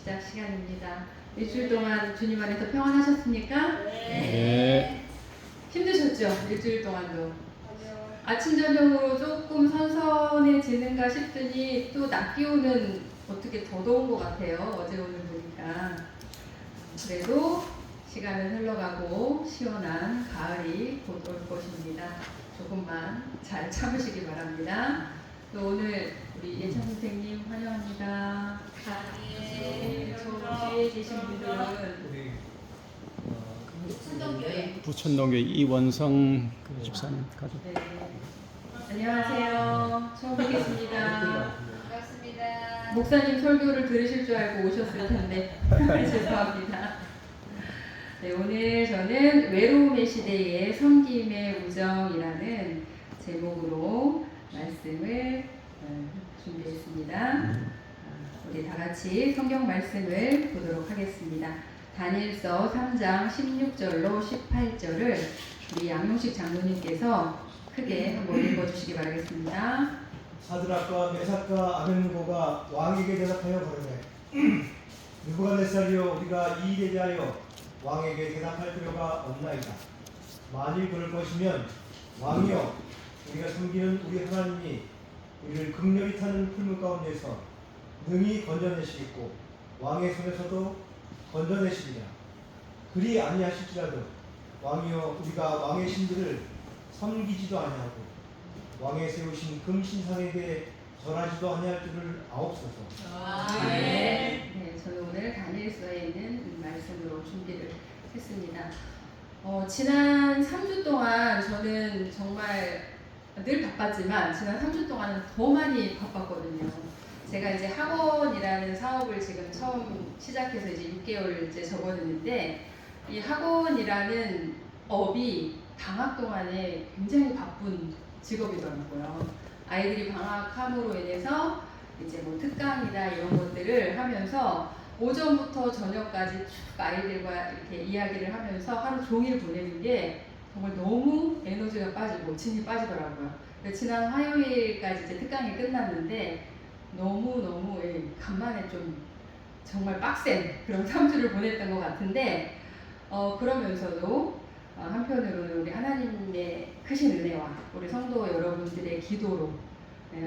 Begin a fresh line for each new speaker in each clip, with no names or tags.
시작 시간입니다. 일주일 동안 주님 안에서 평안하셨습니까?
네.
힘드셨죠? 일주일 동안도. 아침 저녁으로 조금 선선해지는가 싶더니 또 낮 기온은 어떻게 더 더운 것 같아요. 어제 오늘 보니까. 그래도 시간은 흘러가고 시원한 가을이 곧 올 것입니다. 조금만 잘 참으시기 바랍니다. 또 오늘 우리 예찬 선생님 환영합니다. 네, 저 뒤에 계신 분들은 순동교회.
부천동교회 이원성 집사님 가족.
네. 안녕하세요. 처음 뵙겠습니다.
반갑습니다.
목사님 설교를 들으실 줄 알고 오셨을 텐데 죄송합니다. 네, 오늘 저는 외로움의 시대의 섬김의 우정이라는 제목으로 말씀을 준비했습니다. 우리 다 같이 성경 말씀을 보도록 하겠습니다. 다니엘서 3장 16절로 18절을 우리 양용식 장로님께서 크게 한번 읽어주시기 바라겠습니다.
사드락과 메삭과 아벤누고가 왕에게 대답하여 거르되 느부갓네살이여 우리가 이 일에 대하여 왕에게 대답할 필요가 없나이다. 만일 그럴 것이면 왕이여 우리가 섬기는 우리 하나님이 우리를 극렬히 타는 풀물 가운데서 능히 건져내시겠고 왕의 손에서도 건져내시리라. 그리 아니하실지라도 왕이여 우리가 왕의 신들을 섬기지도 아니하고 왕의 세우신 금신상에게 절하지도 아니할 줄을 아옵소서.
네, 저는 오늘 다니엘서에 있는 말씀으로 준비를 했습니다. 지난 3주 동안 저는 정말 늘 바빴지만 지난 3주 동안은 더 많이 바빴거든요. 제가 이제 학원이라는 사업을 지금 처음 시작해서 이제 6개월째 접어드는데 이 학원이라는 업이 방학 동안에 굉장히 바쁜 직업이더라고요. 아이들이 방학함으로 인해서 이제 뭐 특강이나 이런 것들을 하면서 오전부터 저녁까지 쭉 아이들과 이렇게 이야기를 하면서 하루 종일 보내는 게 정말 너무 에너지가 빠지고 진이 빠지더라고요. 지난 화요일까지 이제 특강이 끝났는데 너무 간만에 좀 정말 빡센 그런 3주를 보냈던 것 같은데 그러면서도 한편으로는 우리 하나님의 크신 은혜와 우리 성도 여러분들의 기도로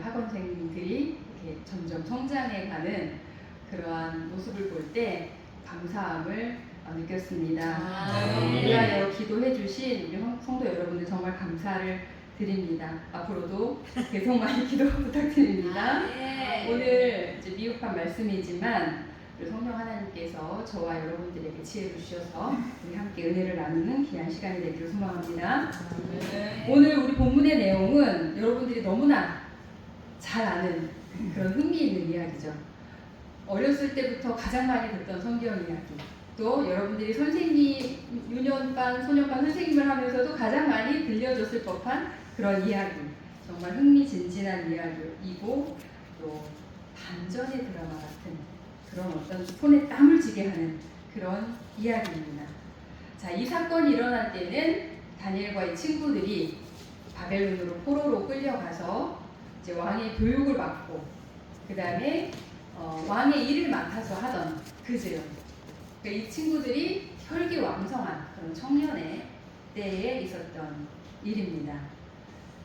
학원생들이 이렇게 점점 성장해가는 그러한 모습을 볼 때 감사함을 느꼈습니다. 위하여 기도해 주신 우리 성도 여러분들 정말 감사를 드립니다. 앞으로도 계속 많이 기도 부탁드립니다. 오늘 이제 미흡한 말씀이지만 우리 성령 하나님께서 저와 여러분들에게 지혜를 주셔서 우리 함께 은혜를 나누는 귀한 시간이 되기를 소망합니다. 오늘 우리 본문의 내용은 여러분들이 너무나 잘 아는 그런 흥미있는 이야기죠. 어렸을 때부터 가장 많이 듣던 성경 이야기, 또 여러분들이 선생님, 유년반, 소년반 선생님을 하면서도 가장 많이 들려줬을 법한 그런 이야기, 정말 흥미진진한 이야기이고 또 반전의 드라마 같은 그런 어떤 손에 땀을 쥐게 하는 그런 이야기입니다. 자, 이 사건이 일어날 때는 다니엘과 이 친구들이 바벨론으로 포로로 끌려가서 이제 왕의 교육을 받고 그 다음에 왕의 일을 맡아서 하던 그 즈음, 그러니까 이 친구들이 혈기왕성한 그런 청년의 때에 있었던 일입니다.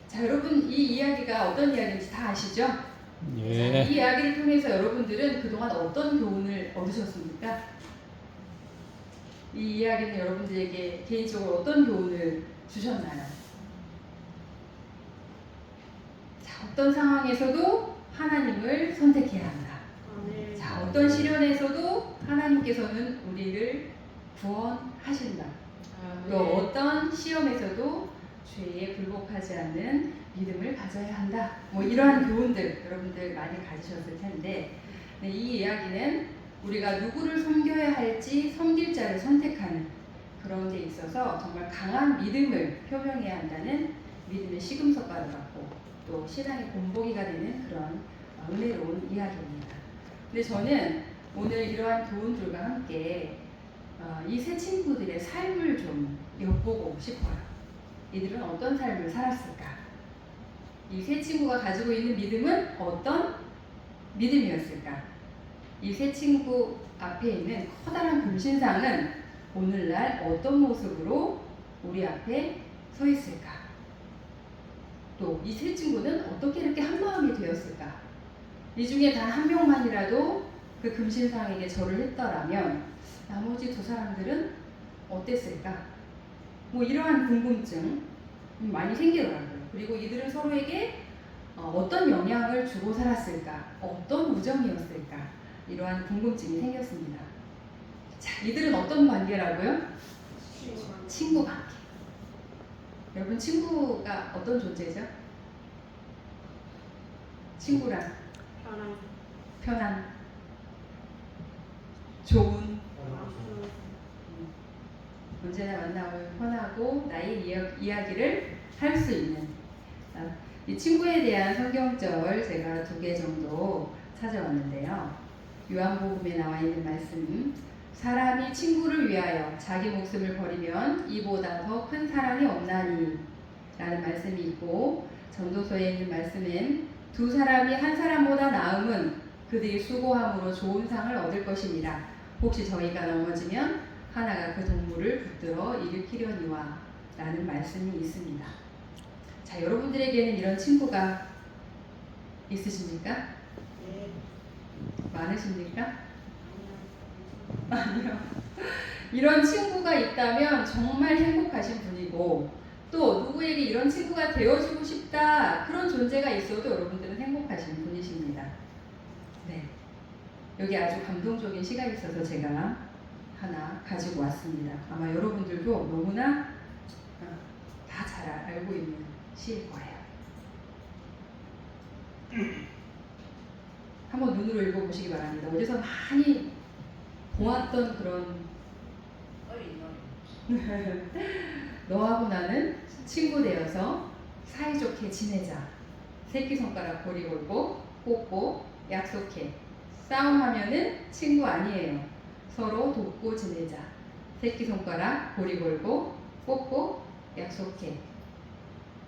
자, 여러분 이 이야기가 어떤 이야기인지 다 아시죠?
예.
자, 이 이야기를 통해서 여러분들은 그동안 어떤 교훈을 얻으셨습니까? 이 이야기는 여러분들에게 개인적으로 어떤 교훈을 주셨나요? 자, 어떤 상황에서도 하나님을 선택해야 한다. 자, 어떤 시련에서도 하나님께서는 우리를 구원하신다. 또 어떤 시험에서도 죄에 굴복하지 않는 믿음을 가져야 한다. 뭐 이러한 교훈들 여러분들 많이 가지셨을 텐데 이 이야기는 우리가 누구를 섬겨야 할지 섬길 자를 선택하는 그런 데 있어서 정말 강한 믿음을 표명해야 한다는 믿음의 시금석가를 갖고 또 신앙의 본보기가 되는 그런 은혜로운 이야기입니다. 근데 저는 오늘 이러한 교훈들과 함께 이 세 친구들의 삶을 좀 엿보고 싶어요. 이들은 어떤 삶을 살았을까? 이 세 친구가 가지고 있는 믿음은 어떤 믿음이었을까? 이 세 친구 앞에 있는 커다란 금신상은 오늘날 어떤 모습으로 우리 앞에 서 있을까? 또 이 세 친구는 어떻게 이렇게 한마음이 되었을까? 이 중에 단 한 명만이라도 그 금신상에게 절을 했더라면 나머지 두 사람들은 어땠을까? 뭐 이러한 궁금증 많이 생기더라고요. 그리고 이들은 서로에게 어떤 영향을 주고 살았을까? 어떤 우정이었을까? 이러한 궁금증이 생겼습니다. 자, 이들은 어떤 관계라고요? 친구 관계. 여러분, 친구가 어떤 존재죠? 친구란 편한, 좋은, 언제나 만나면 편하고 나의 이야기를 할 수 있는 이 친구에 대한 성경절 제가 2개 정도 찾아왔는데요. 요한복음에 나와 있는 말씀, 사람이 친구를 위하여 자기 목숨을 버리면 이보다 더 큰 사랑이 없나니 라는 말씀이 있고, 전도서에 있는 말씀엔 두 사람이 한 사람보다 나음은 그들이 수고함으로 좋은 상을 얻을 것이니라. 혹시 저희가 넘어지면 하나가 그 동물을 붙들어 일으키려니와 라는 말씀이 있습니다. 자, 여러분들에게는 이런 친구가 있으십니까?
네.
많으십니까? 아니요. 이런 친구가 있다면 정말 행복하신 분이고, 또 누구에게 이런 친구가 되어주고 싶다, 그런 존재가 있어도 여러분들은 행복하신 분이십니다. 네. 여기 아주 감동적인 시간이 있어서 제가 하나 가지고 왔습니다. 아마 여러분들도 너무나 다 잘 알고 있는 시일 거예요. 한번 눈으로 읽어보시기 바랍니다. 어디서 많이 보았던 그런 너하고 나는 친구 되어서 사이좋게 지내자. 새끼손가락 고리 걸고 꽂고 약속해. 싸움하면은 친구 아니에요. 서로 돕고 지내자. 새끼손가락 고리 걸고 꽂고 약속해.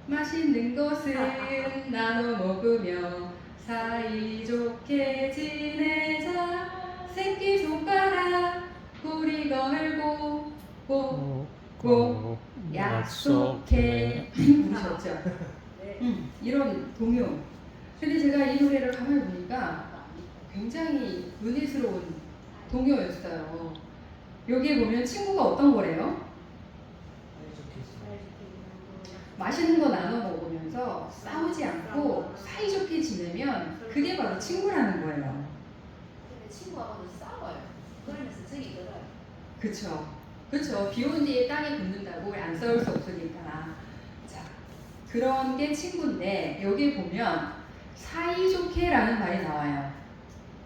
맛있는 것은 나눠 먹으며 사이좋게 지내자. 새끼손가락 고리 걸고 꼭 약속해. 부르셨죠? 이런 동요. 근데 제가 이 노래를 가만히 보니까 굉장히 은혜스러운 동요였어요. 여기에 보면 친구가 어떤 거래요? 맛있는 거 나눠 먹으면서 싸우지 않고 사이좋게 지내면 그게 바로 친구라는 거예요.
근데 친구하고는 싸워요. 그러면서 정이 들어요.
그쵸. 그쵸. 비 온 뒤에 땅에 굽는다고 안 싸울 수 없으니까. 자, 그런 게 친구인데, 여기 보면 사이좋게라는 말이 나와요.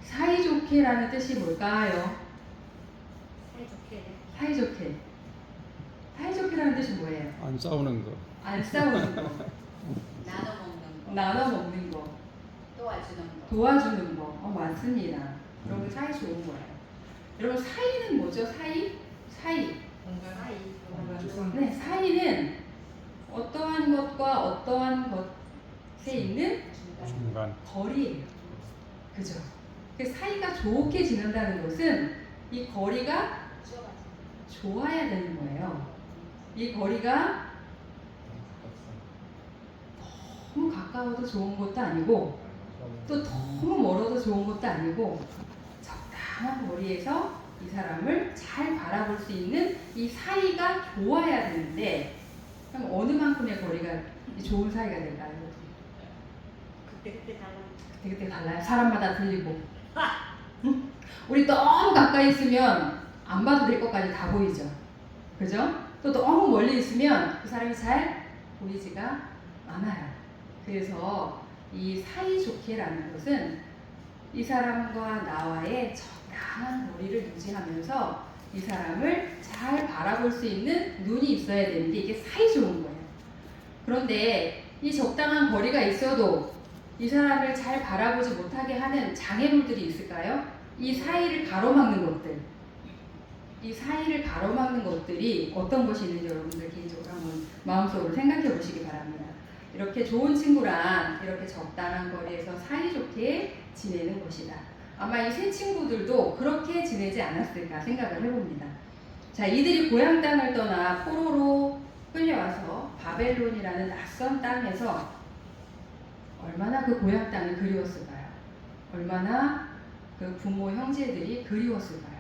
사이좋게라는 뜻이 뭘까요?
사이좋게.
사이좋게. 사이좋게라는 뜻이 뭐예요?
안 싸우는 거.
안 싸우는 거,
나눠 먹는 거.
나눠 먹는 거,
도와주는 거.
도와주는 거. 맞습니다. 그런 게 사이 좋은 거예요. 여러분, 사이는 뭐죠? 사이? 사이.
사이.
네, 사이는 어떠한 것과 어떠한 것에 있는
중간.
거리예요. 그죠? 그 사이가 좋게 지낸다는 것은 이 거리가 좋아야 되는 거예요. 이 거리가 너무 가까워도 좋은 것도 아니고 또 너무 멀어도 좋은 것도 아니고 적당한 거리에서 이 사람을 잘 바라볼 수 있는 이 사이가 좋아야 되는데, 그럼 어느 만큼의 거리가 좋은 사이가 될까요?
그때 달라.
그때 달라요. 사람마다 틀리고. 응? 우리 너무 가까이 있으면 안 봐도 될 것까지 다 보이죠. 그죠? 또 너무 멀리 있으면 그 사람이 잘 보이지가 않아요. 그래서 이 사이좋게라는 것은 이 사람과 나와의 적당한 거리를 유지하면서 이 사람을 잘 바라볼 수 있는 눈이 있어야 되는데, 이게 사이좋은 거예요. 그런데 이 적당한 거리가 있어도 이 사람을 잘 바라보지 못하게 하는 장애물들이 있을까요? 이 사이를 가로막는 것들. 이 사이를 가로막는 것들이 어떤 것이 있는지 여러분들 개인적으로 한번 마음속으로 생각해 보시기 바랍니다. 이렇게 좋은 친구란 이렇게 적당한 거리에서 사이좋게 지내는 것이다. 아마 이 세 친구들도 그렇게 지내지 않았을까 생각을 해봅니다. 자, 이들이 고향 땅을 떠나 포로로 끌려와서 바벨론이라는 낯선 땅에서 얼마나 그 고향 땅이 그리웠을까요? 얼마나 그 부모 형제들이 그리웠을까요?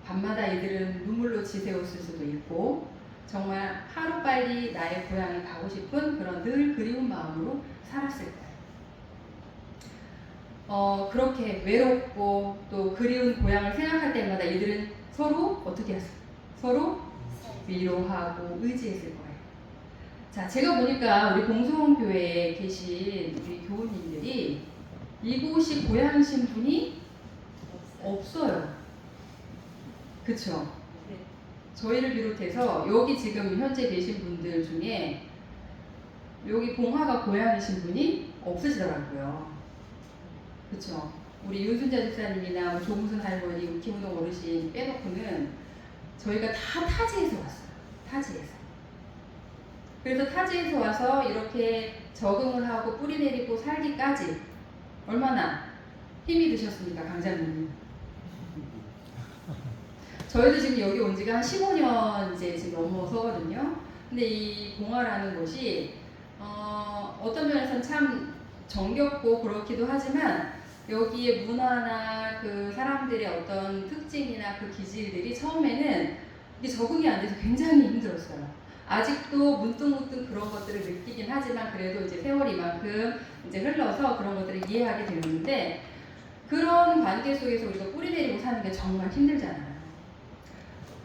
밤마다 이들은 눈물로 지새웠을 수도 있고 정말 하루빨리 나의 고향에 가고 싶은 그런 늘 그리운 마음으로 살았을 거예요. 그렇게 외롭고 또 그리운 고향을 생각할 때마다 이들은 서로 어떻게 했어요? 서로 위로하고 의지했을 거예요. 자, 제가 보니까 우리 봉송교회에 계신 우리 교우님들이 이곳이 고향이신 분이 없어요. 그쵸? 저희를 비롯해서 여기 지금 현재 계신 분들 중에 여기 봉화가 고향이신 분이 없으시더라고요. 그쵸? 우리 윤순자 집사님이나 조무순 할머니, 우리 김우동 어르신 빼놓고는 저희가 다 타지에서 왔어요. 타지에서. 그래서 타지에서 와서 이렇게 적응을 하고 뿌리 내리고 살기까지 얼마나 힘이 드셨습니까, 강장님? 저희도 지금 여기 온 지가 한 15년 이제 지금 넘어서거든요. 근데 이 봉화라는 곳이 어떤 면에서는 참 정겹고 그렇기도 하지만 여기에 문화나 그 사람들의 어떤 특징이나 그 기질들이 처음에는 이게 적응이 안 돼서 굉장히 힘들었어요. 아직도 문득문득 그런 것들을 느끼긴 하지만 그래도 이제 세월이 이만큼 이제 흘러서 그런 것들을 이해하게 되는데 그런 관계 속에서 우리가 뿌리 내리고 사는 게 정말 힘들잖아요.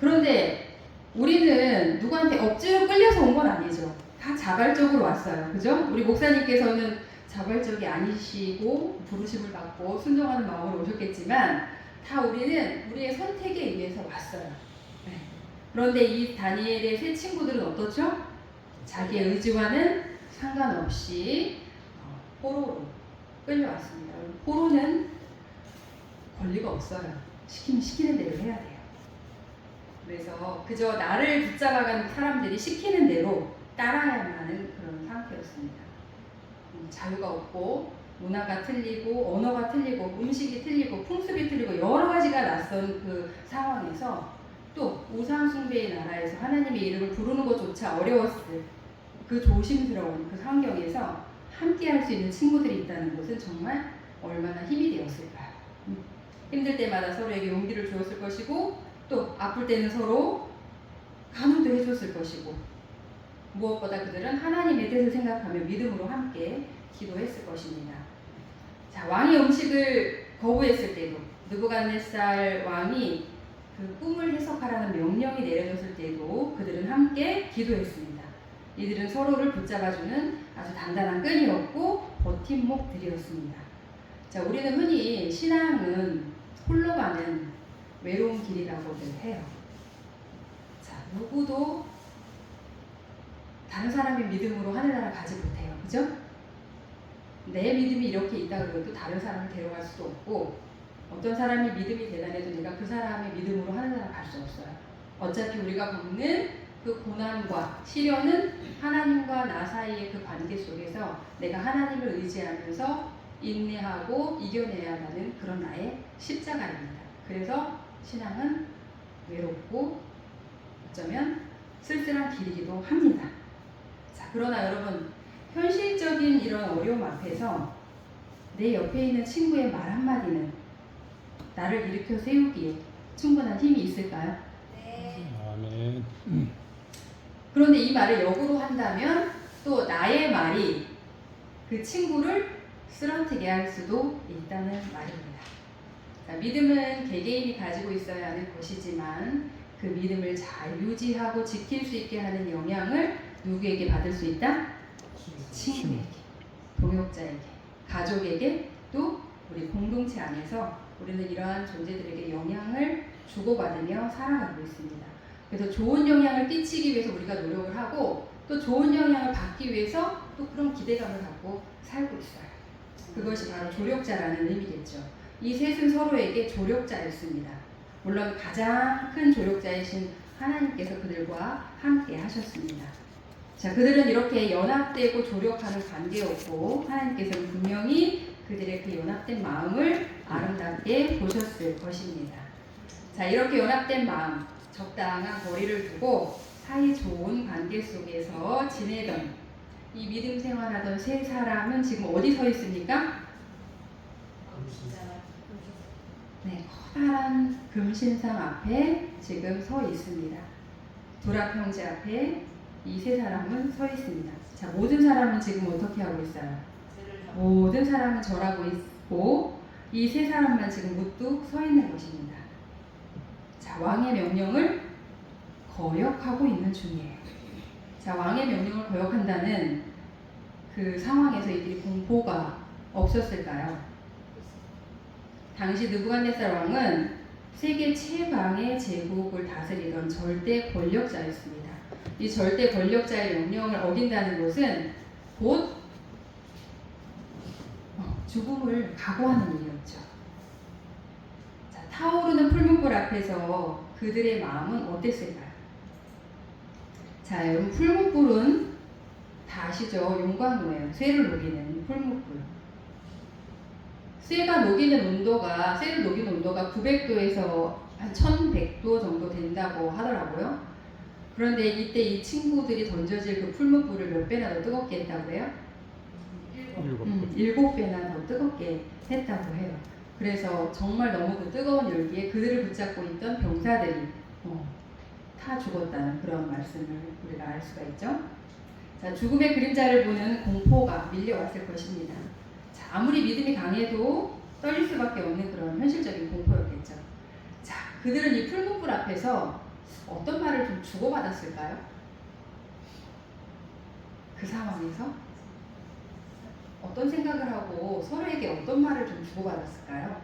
그런데 우리는 누구한테 억지로 끌려서 온 건 아니죠. 다 자발적으로 왔어요. 그죠? 우리 목사님께서는 자발적이 아니시고 부르심을 받고 순종하는 마음으로 오셨겠지만 다 우리는 우리의 선택에 의해서 왔어요. 네. 그런데 이 다니엘의 세 친구들은 어떻죠? 자기의 의지와는 상관없이 포로로 끌려왔습니다. 포로는 권리가 없어요. 시키면 시키는 대로 해야 돼요. 그래서 그저 나를 붙잡아간 사람들이 시키는 대로 따라야만 하는 그런 상태였습니다. 자유가 없고 문화가 틀리고 언어가 틀리고 음식이 틀리고 풍습이 틀리고 여러 가지가 낯선 그 상황에서 또 우상 숭배의 나라에서 하나님의 이름을 부르는 것조차 어려웠을 그 조심스러운 그 환경에서 함께 할 수 있는 친구들이 있다는 것은 정말 얼마나 힘이 되었을까요? 힘들 때마다 서로에게 용기를 주었을 것이고 또 아플 때는 서로 간호도 해줬을 것이고 무엇보다 그들은 하나님의 뜻을 생각하며 믿음으로 함께 기도했을 것입니다. 자, 왕이 음식을 거부했을 때도 느부갓네살 왕이 그 꿈을 해석하라는 명령이 내려졌을 때도 그들은 함께 기도했습니다. 이들은 서로를 붙잡아주는 아주 단단한 끈이었고 버팀목들이었습니다. 자, 우리는 흔히 신앙은 홀로 가는 외로운 길이라고들 해요. 자, 누구도 다른 사람의 믿음으로 하늘나라 가지 못해요. 그죠? 내 믿음이 이렇게 있다 그래도 다른 사람을 데려갈 수도 없고 어떤 사람이 믿음이 대단해도 내가 그 사람의 믿음으로 하늘나라 갈 수 없어요. 어차피 우리가 겪는 그 고난과 시련은 하나님과 나 사이의 그 관계 속에서 내가 하나님을 의지하면서 인내하고 이겨내야 하는 그런 나의 십자가입니다. 그래서 신앙은 외롭고 어쩌면 쓸쓸한 길이기도 합니다. 자, 그러나 여러분 현실적인 이런 어려움 앞에서 내 옆에 있는 친구의 말 한마디는 나를 일으켜 세우기에 충분한 힘이 있을까요?
네.
아멘.
그런데 이 말을 역으로 한다면 또 나의 말이 그 친구를 쓰러뜨게 할 수도 있다는 말입니다. 자, 믿음은 개개인이 가지고 있어야 하는 것이지만 그 믿음을 잘 유지하고 지킬 수 있게 하는 영향을 누구에게 받을 수 있다? 친구에게, 동역자에게, 가족에게, 또 우리 공동체 안에서 우리는 이러한 존재들에게 영향을 주고받으며 살아가고 있습니다. 그래서 좋은 영향을 끼치기 위해서 우리가 노력을 하고 또 좋은 영향을 받기 위해서 또 그런 기대감을 갖고 살고 있어요. 그것이 바로 조력자라는 의미겠죠. 이 셋은 서로에게 조력자였습니다. 물론 가장 큰 조력자이신 하나님께서 그들과 함께 하셨습니다. 자, 그들은 이렇게 연합되고 조력하는 관계였고 하나님께서는 분명히 그들의 그 연합된 마음을 아름답게 보셨을 것입니다. 자, 이렇게 연합된 마음, 적당한 거리를 두고 사이 좋은 관계 속에서 지내던 이 믿음 생활하던 세 사람은 지금 어디 서 있습니까? 네, 커다란 금신상 앞에 지금 서 있습니다. 두랍 형제 앞에 이 세 사람은 서 있습니다. 자, 모든 사람은 지금 어떻게 하고 있어요? 모든 사람은 절하고 있고 이 세 사람만 지금 무뚝 서 있는 것입니다. 자, 왕의 명령을 거역하고 있는 중이에요. 자, 왕의 명령을 거역한다는 그 상황에서 이들이 공포가 없었을까요? 당시 느부갓네살 왕은 세계 최강의 제국을 다스리던 절대 권력자였습니다. 이 절대 권력자의 명령을 어긴다는 것은 곧 죽음을 각오하는 일이었죠. 자, 타오르는 풀문불 앞에서 그들의 마음은 어땠을까요? 자, 여러분, 풀문불은 다 아시죠? 용광로예요. 쇠를 녹이는 풀문불. 쇠를 녹이는 온도가 900도에서 한 1100도 정도 된다고 하더라고요. 그런데 이때 이 친구들이 던져질 그 풀문불을 몇 배나 더 뜨겁게 했다고 해요? 7배나 더 뜨겁게 했다고 해요. 그래서 정말 너무 그 뜨거운 열기에 그들을 붙잡고 있던 병사들이 타 죽었다는 그런 말씀을 우리가 알 수가 있죠. 자, 죽음의 그림자를 보는 공포가 밀려왔을 것입니다. 자, 아무리 믿음이 강해도 떨릴 수밖에 없는 그런 현실적인 공포였겠죠. 자, 그들은 이 풀문불 앞에서 어떤 말을 좀 주고받았을까요? 그 상황에서 어떤 생각을 하고 서로에게 어떤 말을 좀 주고받았을까요?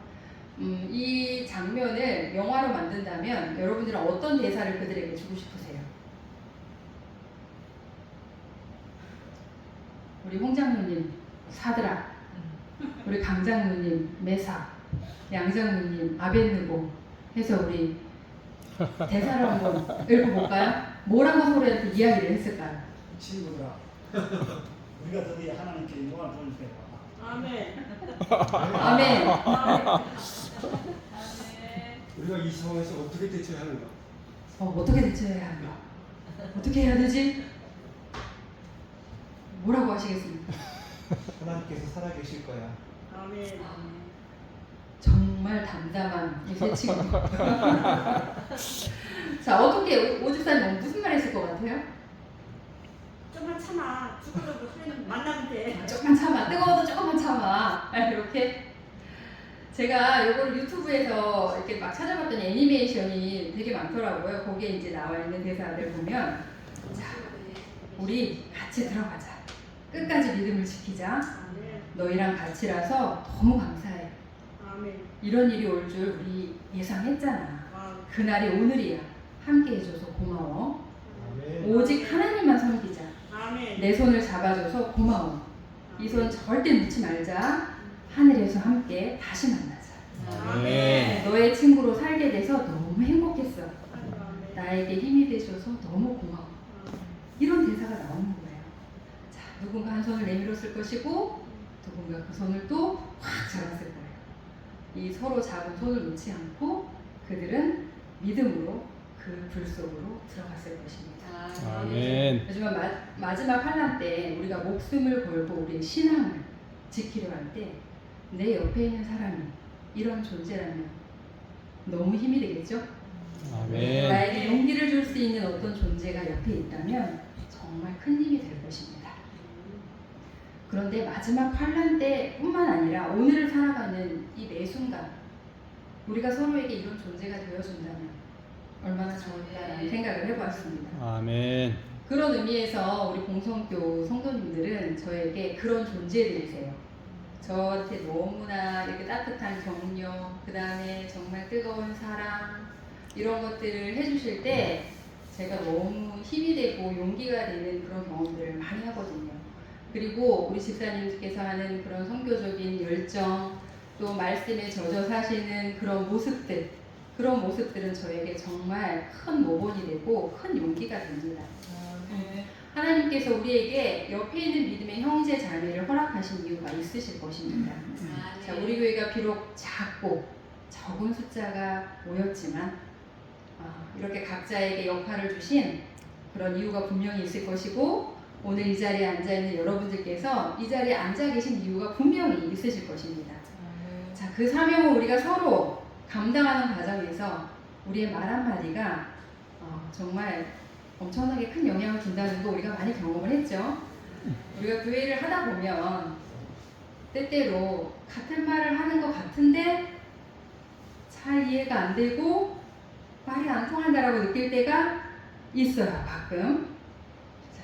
이 장면을 영화로 만든다면 여러분들은 어떤 대사를 그들에게 주고 싶으세요? 우리 홍 장로님 사드락, 우리 강 장로님 메삭, 양 장로님 아벳느고 해서 우리 대사를 한번 읽어볼까요? 뭐라고 서로한테 이야기를 했을까요?
친구들아, 우리가 드디어 하나님께 영광을 돌릴 때가
아멘.
아멘.
우리가 이 상황에서 어떻게 대처해야 하는가?
어떻게 대처해야 하는가? 어떻게 해야 되지? 뭐라고 하시겠습니까?
하나님께서 살아계실 거야.
아멘.
정말 담담한 이 세 친구. 자, 어떻게 오집사님 무슨 말 했을 것 같아요?
좀만 참아. 죽어도 수련 만나면 돼.
조금만 참아. 뜨거워도 조금만 참아. 이렇게 제가 이걸 유튜브에서 이렇게 막 찾아봤더니 애니메이션이 되게 많더라고요. 거기에 이제 나와 있는 대사들 보면 자, 우리 같이 들어가자. 끝까지 믿음을 지키자.
아멘.
너희랑 같이라서 너무 감사해.
아멘.
이런 일이 올 줄 우리 예상했잖아.
아,
그날이 오늘이야. 함께 해줘서 고마워.
아멘.
오직 하나님만 섬기자.
아멘.
내 손을 잡아줘서 고마워. 이 손 절대 놓지 말자. 하늘에서 함께 다시 만나자.
아멘.
너의 친구로 살게 돼서 너무 행복했어.
아멘.
나에게 힘이 되셔서 너무 고마워. 이런 대사가 나오는 거예요. 자, 누군가 한 손을 내밀었을 것이고 누군가 그 손을 또 확 잡았을 거예요. 이 서로 잡은 손을 놓지 않고 그들은 믿음으로 그 불 속으로 들어갔을 것입니다.
아멘.
하지만 마지막 환난 때 우리가 목숨을 걸고 우리의 신앙을 지키려 할 때 내 옆에 있는 사람이 이런 존재라면 너무 힘이 되겠죠?
아멘.
나에게 용기를 줄 수 있는 어떤 존재가 옆에 있다면 정말 큰 힘이 될 것입니다. 그런데 마지막 환난 때뿐만 아니라 오늘을 살아가는 이 매 순간 우리가 서로에게 이런 존재가 되어준다면 얼마나 좋을까라는 생각을 해보았습니다.
아멘.
그런 의미에서 우리 공성교 성도님들은 저에게 그런 존재들이세요. 저한테 너무나 이렇게 따뜻한 격려, 그 다음에 정말 뜨거운 사랑 이런 것들을 해주실 때 제가 너무 힘이 되고 용기가 되는 그런 경험들을 많이 하거든요. 그리고 우리 집사님께서 하는 그런 선교적인 열정, 또 말씀에 젖어 사시는 그런 모습들, 그런 모습들은 저에게 정말 큰 모범이 되고 큰 용기가 됩니다. 하나님께서 우리에게 옆에 있는 믿음의 형제 자매를 허락하신 이유가 있으실 것입니다. 자, 우리 교회가 비록 작고 적은 숫자가 모였지만 이렇게 각자에게 역할을 주신 그런 이유가 분명히 있을 것이고, 오늘 이 자리에 앉아있는 여러분들께서 이 자리에 앉아 계신 이유가 분명히 있으실 것입니다. 자, 그 사명을 우리가 서로 감당하는 과정에서 우리의 말 한마디가 정말 엄청나게 큰 영향을 준다는 거 우리가 많이 경험을 했죠. 우리가 교회를 하다 보면 때때로 같은 말을 하는 것 같은데 잘 이해가 안 되고 말이 안 통한다라고 느낄 때가 있어요, 가끔.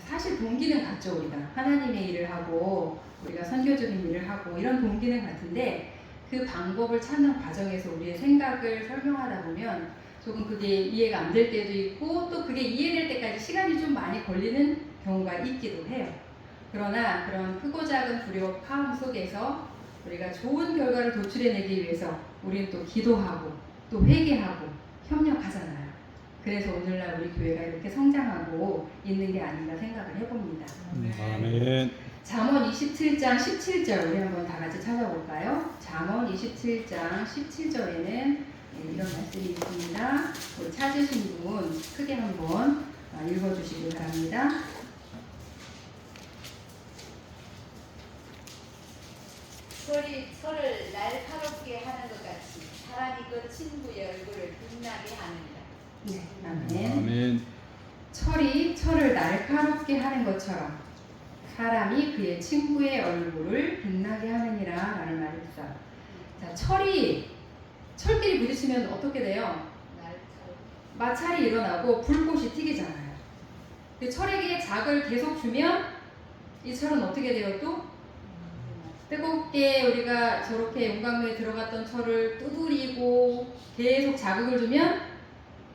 사실 동기는 같죠. 우리가 하나님의 일을 하고 우리가 선교적인 일을 하고 이런 동기는 같은데, 그 방법을 찾는 과정에서 우리의 생각을 설명하다 보면 조금 그게 이해가 안 될 때도 있고, 또 그게 이해될 때까지 시간이 좀 많이 걸리는 경우가 있기도 해요. 그러나 그런 크고 작은 불협화음 속에서 우리가 좋은 결과를 도출해내기 위해서 우리는 또 기도하고 또 회개하고 협력하잖아요. 그래서 오늘날 우리 교회가 이렇게 성장하고 있는 게 아닌가 생각을 해봅니다.
아멘.
잠언 27장 17절 우리 한번 다 같이 찾아볼까요? 잠언 27장 17절에는 이런 말씀이 있습니다. 우리 찾으신 분 크게 한번 읽어주시기 바랍니다.
철을 날카롭게 하는 것 같이 사람이 그 친구의 얼굴을 빛나게 하느니라.
네, 아멘.
아멘.
철이 철을 날카롭게 하는 것처럼 사람이 그의 친구의 얼굴을 빛나게 하느니라 라는 말이 있어요. 자, 철끼리 부딪히면 어떻게 돼요? 마찰이 일어나고 불꽃이 튀기잖아요. 근데 철에게 자극을 계속 주면 이 철은 어떻게 돼요? 또 뜨겁게 우리가 저렇게 용광로에 들어갔던 철을 두드리고 계속 자극을 주면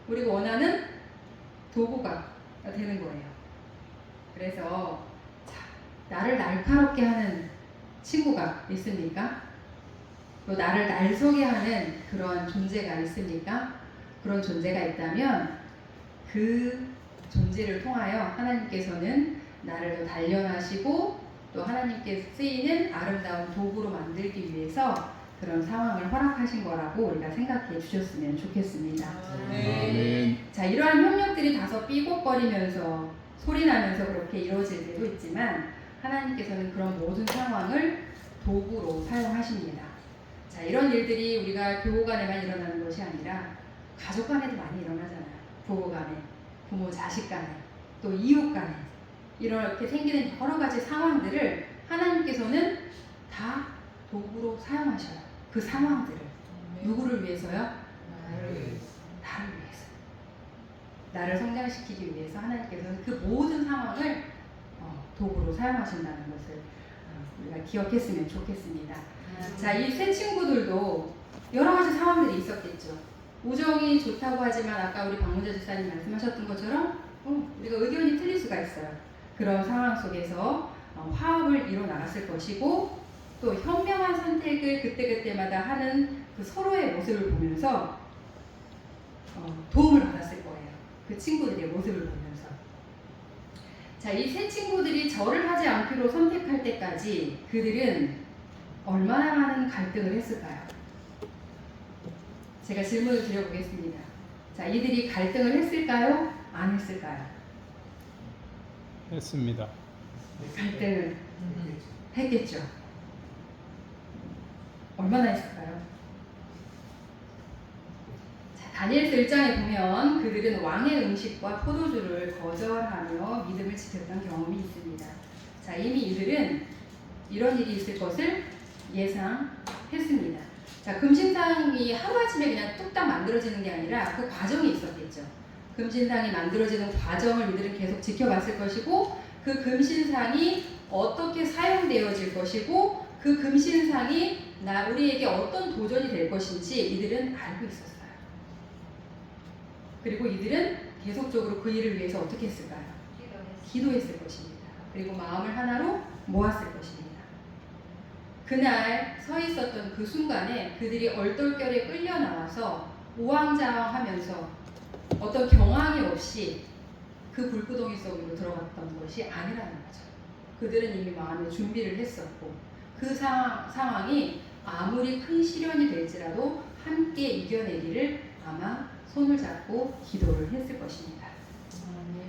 우리가 원하는 도구가 되는 거예요. 그래서 나를 날카롭게 하는 친구가 있습니까? 또 나를 날서게 하는 그런 존재가 있습니까? 그런 존재가 있다면 그 존재를 통하여 하나님께서는 나를 더 단련하시고 또 하나님께 쓰이는 아름다운 도구로 만들기 위해서 그런 상황을 허락하신 거라고 우리가 생각해 주셨으면 좋겠습니다.
아멘.
자, 이러한 협력들이 다소 삐걱거리면서 소리나면서 그렇게 이루어질 때도 있지만 하나님께서는 그런 모든 상황을 도구로 사용하십니다. 자, 이런 일들이 우리가 교우 간에만 일어나는 것이 아니라 가족 간에도 많이 일어나잖아요. 부부 간에, 부모 자식 간에, 또 이웃 간에 이렇게 생기는 여러 가지 상황들을 하나님께서는 다 도구로 사용하셔요. 그 상황들을. 누구를 위해서요? 나를 위해서. 나를 성장시키기 위해서 하나님께서는 그 모든 상황을 도구로 사용하신다는 것을 우리가 기억했으면 좋겠습니다. 자, 이 세 친구들도 여러 가지 상황들이 있었겠죠. 우정이 좋다고 하지만 아까 우리 박문자 집사님 말씀하셨던 것처럼 우리가 의견이 틀릴 수가 있어요. 그런 상황 속에서 화합을 이뤄 나갔을 것이고, 또 현명한 선택을 그때그때마다 하는 그 서로의 모습을 보면서 도움을 받았을 거예요. 그 친구들의 모습을 보면서. 자, 이 세 친구들이 절을 하지 않기로 선택할 때까지 그들은 얼마나 많은 갈등을 했을까요? 제가 질문을 드려보겠습니다. 자, 이들이 갈등을 했을까요? 안 했을까요?
했습니다.
갈등을 했겠죠. 얼마나 했을까요? 자, 다니엘서 1장에 보면 그들은 왕의 음식과 포도주를 거절하며 믿음을 지켰던 경험이 있습니다. 자, 이미 이들은 이런 일이 있을 것을 예상했습니다. 자, 금신상이 하루아침에 그냥 뚝딱 만들어지는 게 아니라 그 과정이 있었겠죠. 금신상이 만들어지는 과정을 이들은 계속 지켜봤을 것이고, 그 금신상이 어떻게 사용되어질 것이고, 그 금신상이 우리에게 어떤 도전이 될 것인지 이들은 알고 있었어요. 그리고 이들은 계속적으로 그 일을 위해서 어떻게 했을까요? 기도했을 것입니다. 그리고 마음을 하나로 모았을 것입니다. 그날 서 있었던 그 순간에 그들이 얼떨결에 끌려 나와서 우왕좌왕하면서 어떤 경황이 없이 그 불구덩이 속으로 들어갔던 것이 아니라는 거죠. 그들은 이미 마음의 준비를 했었고 그 상황이 아무리 큰 시련이 될지라도 함께 이겨내기를 아마 손을 잡고 기도를 했을 것입니다.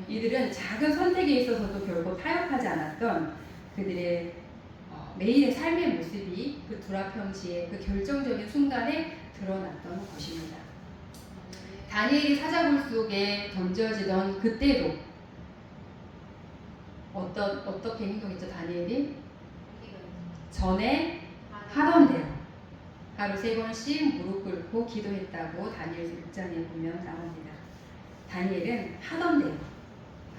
이들은 작은 선택에 있어서도 결코 타협하지 않았던 그들의 매일의 삶의 모습이 그 두라평지의 그 결정적인 순간에 드러났던 것입니다. 다니엘이 사자굴 속에 던져지던 그때도 어떻게 행동했죠? 다니엘이 전에 하던 대로 하루 3번씩 무릎 꿇고 기도했다고 다니엘서 6장에 보면 나옵니다. 다니엘은 하던 대로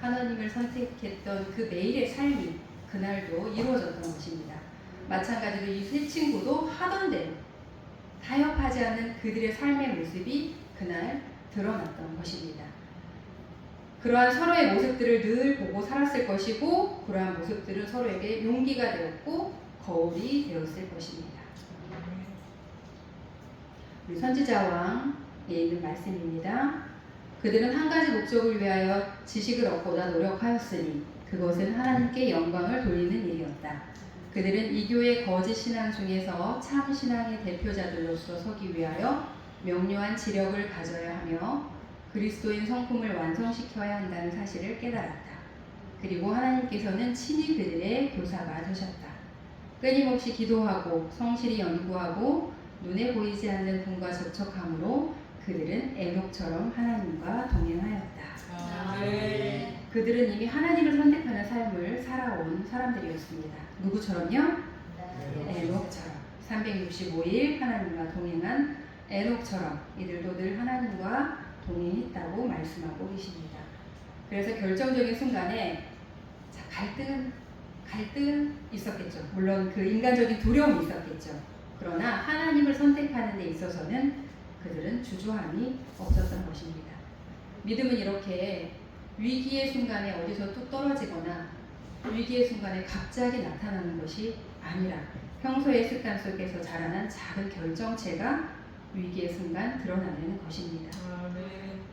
하나님을 선택했던 그 매일의 삶이 그날도 이루어졌던 것입니다. 마찬가지로 이 세 친구도 하던 대로 타협하지 않는 그들의 삶의 모습이 그날 드러났던 것입니다. 그러한 서로의 모습들을 늘 보고 살았을 것이고 그러한 모습들은 서로에게 용기가 되었고 거울이 되었을 것입니다. 우리 선지자왕에 있는 말씀입니다. 그들은 한 가지 목적을 위하여 지식을 얻고자 노력하였으니 그것은 하나님께 영광을 돌리는 일이었다. 그들은 이교의 거짓 신앙 중에서 참 신앙의 대표자들로서 서기 위하여 명료한 지력을 가져야 하며 그리스도인 성품을 완성시켜야 한다는 사실을 깨달았다. 그리고 하나님께서는 친히 그들의 교사가 되셨다. 끊임없이 기도하고 성실히 연구하고 눈에 보이지 않는 분과 접촉함으로 그들은 에녹처럼 하나님과 동행하였다. 그들은 이미 하나님을 선택하는 삶을 살아온 사람들이었습니다. 누구처럼요? 에녹처럼 365일 하나님과 동행한 에녹처럼 이들도 늘 하나님과 동행했다고 말씀하고 계십니다. 그래서 결정적인 순간에 갈등은 있었겠죠. 물론 그 인간적인 두려움이 있었겠죠. 그러나 하나님을 선택하는 데 있어서는 그들은 주저함이 없었던 것입니다. 믿음은 이렇게 위기의 순간에 어디서 뚝 떨어지거나 위기의 순간에 갑자기 나타나는 것이 아니라 평소의 습관 속에서 자라난 작은 결정체가 위기의 순간 드러나는 것입니다.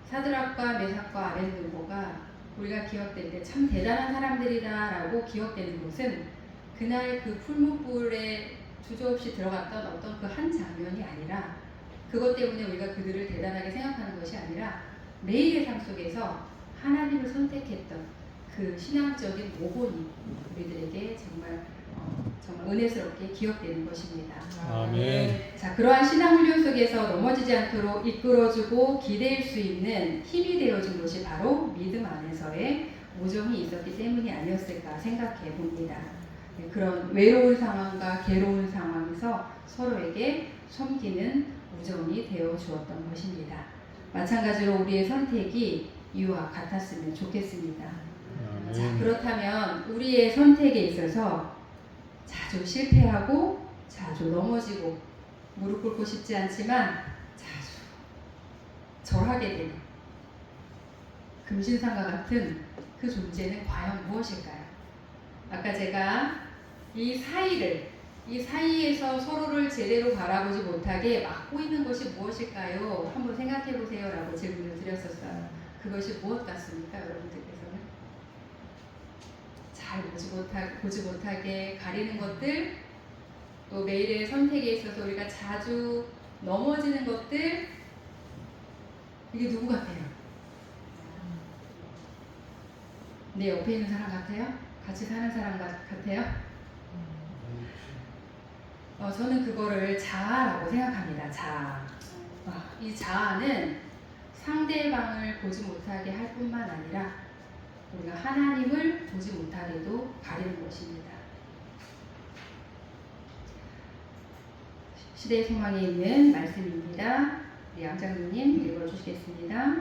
사드락과 메삭과 아벤느고가 우리가 기억될 때 참 대단한 사람들이다라고 기억되는 것은 그날 그 풀무불에 주저없이 들어갔던 어떤 그 한 장면이 아니라 그것 때문에 우리가 그들을 대단하게 생각하는 것이 아니라 매일의 삶 속에서 하나님을 선택했던 그 신앙적인 모본이 우리들에게 정말 은혜스럽게 기억되는 것입니다.
아멘.
자, 그러한 신앙 훈련 속에서 넘어지지 않도록 이끌어주고 기대일 수 있는 힘이 되어준 것이 바로 믿음 안에서의 우정이 있었기 때문이 아니었을까 생각해 봅니다. 그런 외로운 상황과 괴로운 상황에서 서로에게 섬기는 우정이 되어 주었던 것입니다. 마찬가지로 우리의 선택이 이와 같았으면 좋겠습니다. 자, 그렇다면 우리의 선택에 있어서 자주 실패하고 자주 넘어지고 무릎 꿇고 싶지 않지만 자주 절하게 되는 금신상과 같은 그 존재는 과연 무엇일까요? 아까 제가 이 사이에서 서로를 제대로 바라보지 못하게 막고 있는 것이 무엇일까요? 한번 생각해 보세요 라고 질문을 드렸었어요. 그것이 무엇 같습니까? 여러분들께서는 잘 보지 못하게 가리는 것들, 또 매일의 선택에 있어서 우리가 자주 넘어지는 것들, 이게 누구 같아요? 내 옆에 있는 사람 같아요? 같이 사는 사람 같아요? 저는 그거를 자아라고 생각합니다. 자아. 이 자아는 상대방을 보지 못하게 할 뿐만 아니라 우리가 하나님을 보지 못하게도 가리는 것입니다. 시대의 소망에 있는 말씀입니다. 우리 양장로님 읽어주시겠습니다.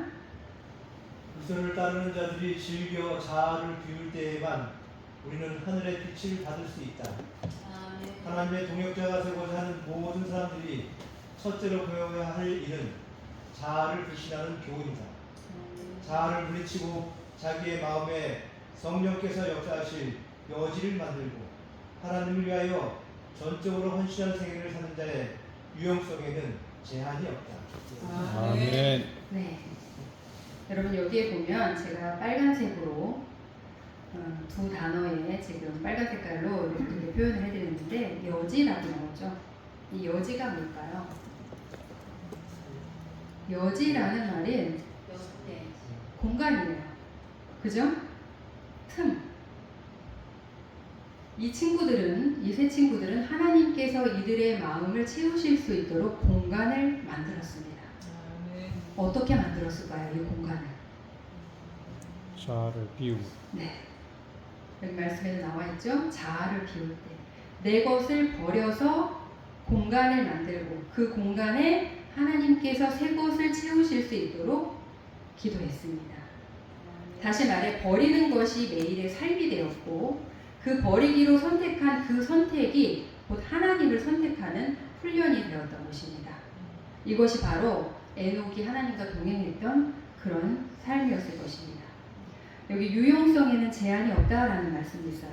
그들을 따르는 자들이 즐겨 자아를 비울 때에만 우리는 하늘의 빛을 받을 수 있다. 하나님의 동역자가 되고자 하는 모든 사람들이 첫째로 배워야 할 일은 자아를 불신하는 교훈이다. 자아를 물리치고 자기의 마음에 성령께서 역사하실 여지를 만들고 하나님을 위하여 전적으로 헌신한 생애를 사는 자의 유용성에는 제한이 없다.
아멘.
네. 여러분 여기에 보면 제가 빨간색으로 두 단어에 지금 빨간 색깔로 이렇게 표현을 해드렸는데 여지라고 나오죠. 이 여지가 뭘까요? 여지라는 말은
네.
공간이에요. 그죠? 틈. 이 친구들은, 이 세 친구들은 하나님께서 이들의 마음을 채우실 수 있도록 공간을 만들었습니다. 어떻게 만들었을까요? 이 공간을.
자아를 비우고.
네. 여기 말씀에도 나와 있죠. 자아를 비울 때. 내 것을 버려서 공간을 만들고 그 공간에 하나님께서 새 것을 채우실 수 있도록 기도했습니다. 다시 말해 버리는 것이 매일의 삶이 되었고 그 버리기로 선택한 그 선택이 곧 하나님을 선택하는 훈련이 되었던 것입니다. 이것이 바로 에녹이 하나님과 동행했던 그런 삶이었을 것입니다. 여기 유용성에는 제한이 없다라는 말씀이 있어요.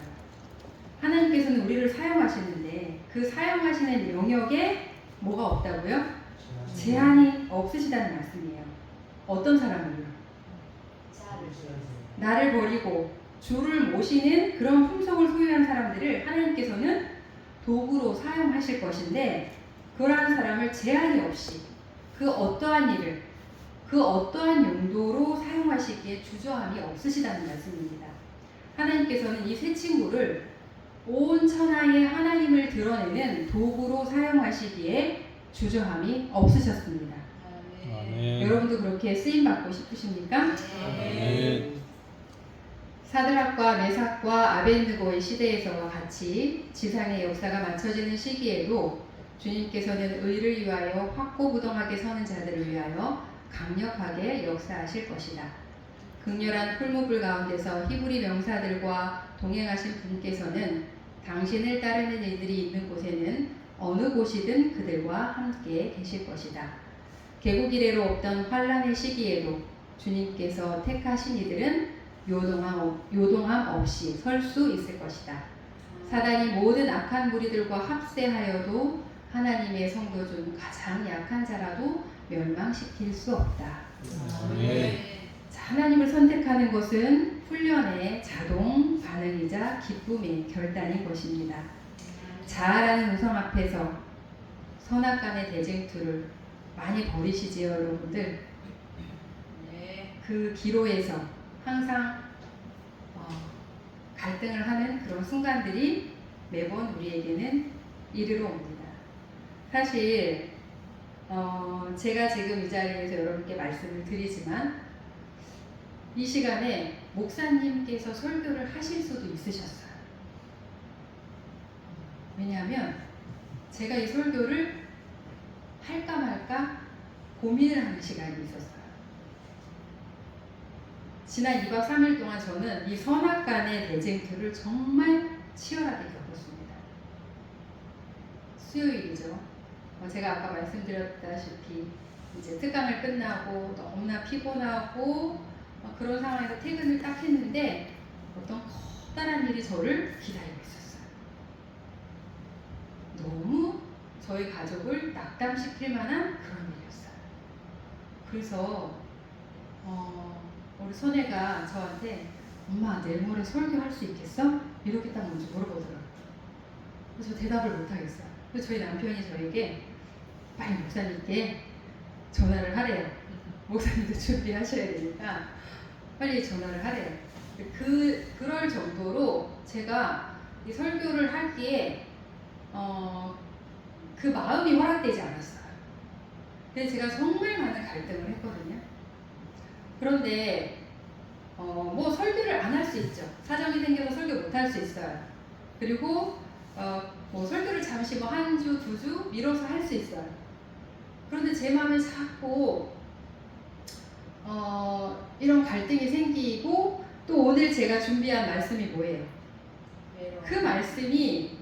하나님께서는 우리를 사용하시는데 그 사용하시는 영역에 뭐가 없다고요? 제한이 없으시다는 말씀이에요. 어떤 사람을요? 나를 버리고 주를 모시는 그런 품성을 소유한 사람들을 하나님께서는 도구로 사용하실 것인데 그러한 사람을 제한이 없이 그 어떠한 일을 그 어떠한 용도로 사용하시기에 주저함이 없으시다는 말씀입니다. 하나님께서는 이 세 친구를 온 천하에 하나님을 드러내는 도구로 사용하시기에 주저함이 없으셨습니다.
아멘.
여러분도 그렇게 쓰임받고 싶으십니까?
아멘.
사드락과 메삭과 아벤느고의 시대에서와 같이 지상의 역사가 맞춰지는 시기에도 주님께서는 의를 위하여 확고부동하게 서는 자들을 위하여 강력하게 역사하실 것이다. 극렬한 풀무불 가운데서 히브리 명사들과 동행하신 분께서는 당신을 따르는 이들이 있는 곳에는 어느 곳이든 그들과 함께 계실 것이다. 개국 이래로 없던 환란의 시기에도 주님께서 택하신 이들은 요동함 없이 설 수 있을 것이다. 사단이 모든 악한 무리들과 합세하여도 하나님의 성도 중 가장 약한 자라도 멸망시킬 수 없다.
아멘.
자, 하나님을 선택하는 것은 훈련의 자동 반응이자 기쁨의 결단인 것입니다. 자아라는 우상 앞에서 선악간의 대쟁투를 많이 벌이시지요, 여러분들. 그 기로에서 항상 갈등을 하는 그런 순간들이 매번 우리에게는 이르러 옵니다. 사실 제가 지금 이 자리에서 여러분께 말씀을 드리지만 이 시간에 목사님께서 설교를 하실 수도 있으셨어요. 왜냐하면 제가 이 설교를 할까 말까 고민을 하는 시간이 있었어요. 지난 2박 3일 동안 저는 이 선악간의 대쟁투를 정말 치열하게 겪었습니다. 수요일이죠. 제가 아까 말씀드렸다시피 이제 특강을 끝나고 너무나 피곤하고 그런 상황에서 퇴근을 딱 했는데 어떤 커다란 일이 저를 기다리고 있었어요. 너무 저희 가족을 낙담시킬 만한 그런 일이었어요. 그래서 우리 선혜가 저한테 엄마 내일 모레 설교할 수 있겠어? 이렇게 딱 먼저 물어보더라고요. 그래서 저 대답을 못하겠어요. 그래서 저희 남편이 저에게 빨리 목사님께 전화를 하래요. 목사님도 준비하셔야 되니까 빨리 전화를 하래요. 그럴 정도로 제가 이 설교를 하기에 그 마음이 허락되지 않았어요. 그래서 제가 정말 많은 갈등을 했거든요. 그런데 뭐 설교를 안 할 수 있죠. 사정이 생겨서 설교 못 할 수 있어요. 그리고 뭐 설교를 잠시 뭐 한 주, 두 주 미뤄서 할 수 있어요. 그런데 제 마음에 자꾸 이런 갈등이 생기고 또 오늘 제가 준비한 말씀이 뭐예요? 그 말씀이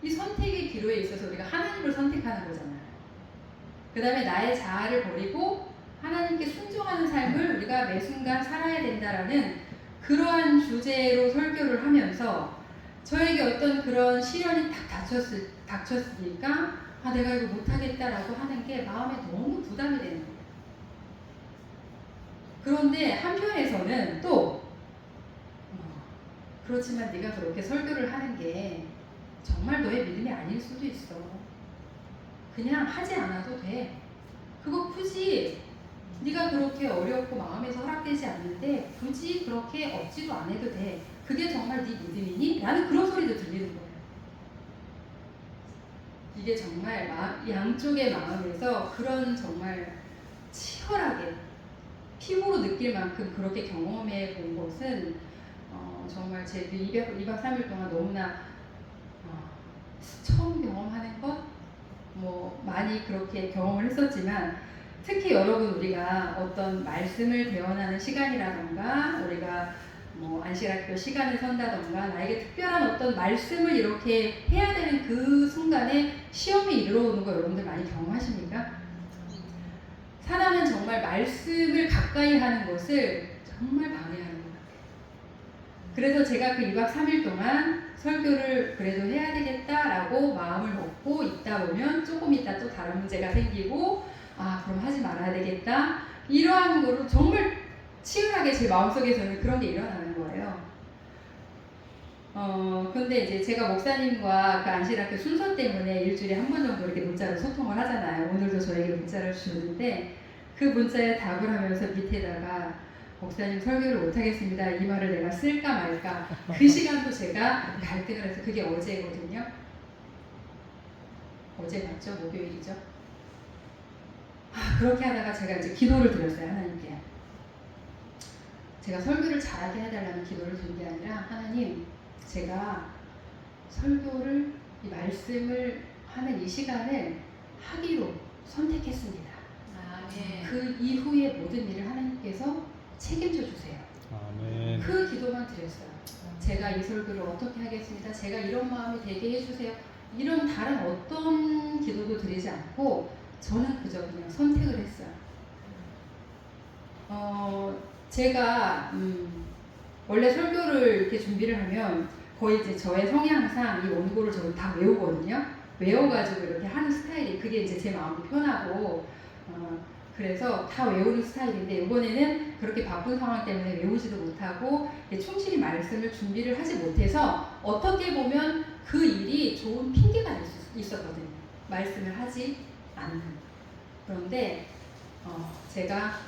이 선택의 기로에 있어서 우리가 하나님을 선택하는 거잖아요. 그 다음에 나의 자아를 버리고 하나님께 순종하는 삶을 우리가 매 순간 살아야 된다라는 그러한 주제로 설교를 하면서 저에게 어떤 그런 시련이 딱 닥쳤으니까 내가 이거 못하겠다라고 하는 게 마음에 너무 부담이 되는 거예요. 그런데 한편에서는 또 그렇지만 네가 그렇게 설교를 하는 게 정말 너의 믿음이 아닐 수도 있어. 그냥 하지 않아도 돼. 그거 굳이 네가 그렇게 어렵고 마음에서 허락되지 않는데 굳이 그렇게 없지도 안 해도 돼. 그게 정말 네 믿음이니? 라는 그런 소리도 들리는 거예요. 이게 정말 양쪽의 마음에서 그런 정말 치열하게 피부로 느낄 만큼 그렇게 경험해 본 것은 정말 제 2박 3일 동안 너무나 처음 경험하는 것? 뭐 많이 그렇게 경험을 했었지만 특히 여러분 우리가 어떤 말씀을 대언하는 시간이라던가 우리가 뭐 안식학교 시간을 선다던가 나에게 특별한 어떤 말씀을 이렇게 해야 되는 그 순간에 시험이 이르러오는 거 여러분들 많이 경험하십니까? 사단은 정말 말씀을 가까이 하는 것을 정말 방해하는 것 같아요. 그래서 제가 그 2박 3일 동안 설교를 그래도 해야 되겠다라고 마음을 먹고 있다 보면 조금 있다 또 다른 문제가 생기고 그럼 하지 말아야 되겠다 이러한 거로 정말 치열하게 제 마음속에서는 그런 게 일어나는 거예요. 근데 이제 제가 목사님과 그 안식학교 순서 때문에 일주일에 한 번 정도 이렇게 문자로 소통을 하잖아요. 오늘도 저에게 문자를 주셨는데 그 문자에 답을 하면서 밑에다가 목사님 설교를 못하겠습니다. 이 말을 내가 쓸까 말까. 그 시간도 제가 갈등을 해서 그게 어제거든요. 어제 맞죠? 목요일이죠. 그렇게 하다가 제가 이제 기도를 드렸어요. 하나님께. 제가 설교를 잘하게 해달라는 기도를 드린 게 아니라 하나님 제가 설교를 이 말씀을 하는 이 시간을 하기로 선택했습니다. 그 이후의 모든 일을 하나님께서 책임져 주세요.
아멘.
그 기도만 드렸어요. 제가 이 설교를 어떻게 하겠습니다. 제가 이런 마음이 되게 해주세요. 이런 다른 어떤 기도도 드리지 않고 저는 그저 그냥 선택을 했어요. 제가 원래 설교를 이렇게 준비를 하면 거의 이제 저의 성향상 이 원고를 저를 다 외우거든요. 외워가지고 이렇게 하는 스타일이 그게 이제 제 마음이 편하고 그래서 다 외우는 스타일인데 이번에는 그렇게 바쁜 상황 때문에 외우지도 못하고 충실히 말씀을 준비를 하지 못해서 어떻게 보면 그 일이 좋은 핑계가 될 수 있었거든요. 말씀을 하지 않는. 그런데 제가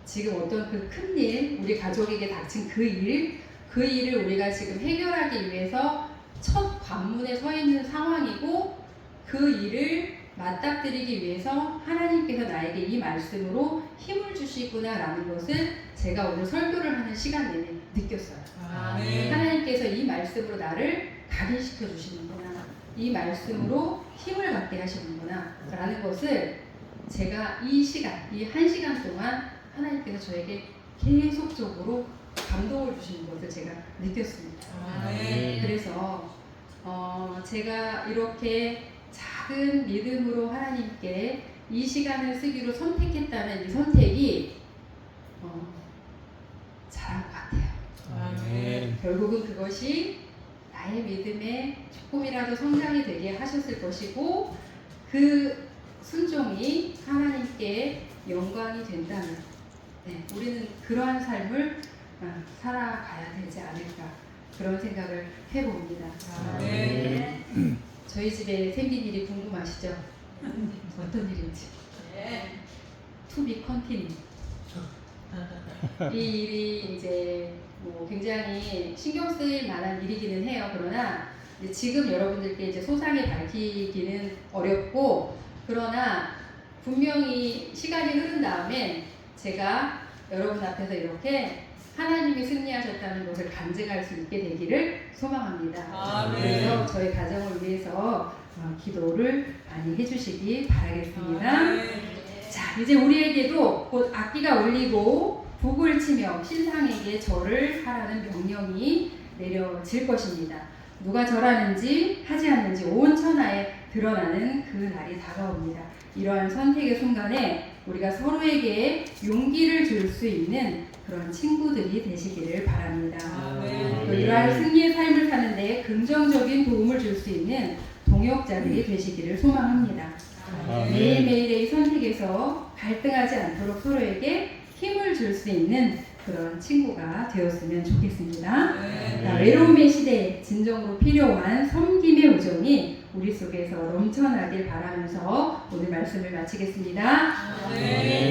지금 어떤 그 큰 일, 우리 가족에게 닥친 그 일을 우리가 지금 해결하기 위해서 첫 관문에 서 있는 상황이고 그 일을 맞닥뜨리기 위해서 하나님께서 나에게 이 말씀으로 힘을 주시구나라는 것을 제가 오늘 설교를 하는 시간 내내 느꼈어요. 하나님께서 이 말씀으로 나를 각인시켜 주시는구나. 이 말씀으로 힘을 갖게 하시는구나 라는 것을 제가 이 한 시간 동안 하나님께서 저에게 계속적으로 감동을 주시는 것을 제가 느꼈습니다. 그래서 제가 이렇게 작은 믿음으로 하나님께 이 시간을 쓰기로 선택했다는 이 선택이 잘한 것 같아요. 결국은 그것이 나의 믿음에 조금이라도 성장이 되게 하셨을 것이고 그 순종이 하나님께 영광이 된다면 우리는 그러한 삶을 살아가야 되지 않을까 그런 생각을 해봅니다. 저희 집에 생긴 일이 궁금하시죠? 어떤 일인지. To be continued. 이 일이 이제 뭐 굉장히 신경 쓰일 만한 일이기는 해요. 그러나 지금 여러분들께 이제 소상히 밝히기는 어렵고, 그러나 분명히 시간이 흐른 다음에 제가 여러분 앞에서 이렇게 하나님이 승리하셨다는 것을 간증할 수 있게 되기를 소망합니다. 그래서 저희 가정을 위해서 기도를 많이 해주시기 바라겠습니다. 자, 이제 우리에게도 곧 악기가 울리고 북을 치며 신상에게 절을 하라는 명령이 내려질 것입니다. 누가 절하는지 하지 않는지 온 천하에 드러나는 그 날이 다가옵니다. 이러한 선택의 순간에 우리가 서로에게 용기를 줄 수 있는 그런 친구들이 되시기를 바랍니다. 또 이러한 승리의 삶을 사는데 긍정적인 도움을 줄 수 있는 동역자들이 되시기를 소망합니다. 매일매일의 이 선택에서 갈등하지 않도록 서로에게 힘을 줄 수 있는 그런 친구가 되었으면 좋겠습니다.
네.
외로움의 시대에 진정으로 필요한 섬김의 우정이 우리 속에서 넘쳐나길 바라면서 오늘 말씀을 마치겠습니다.
네.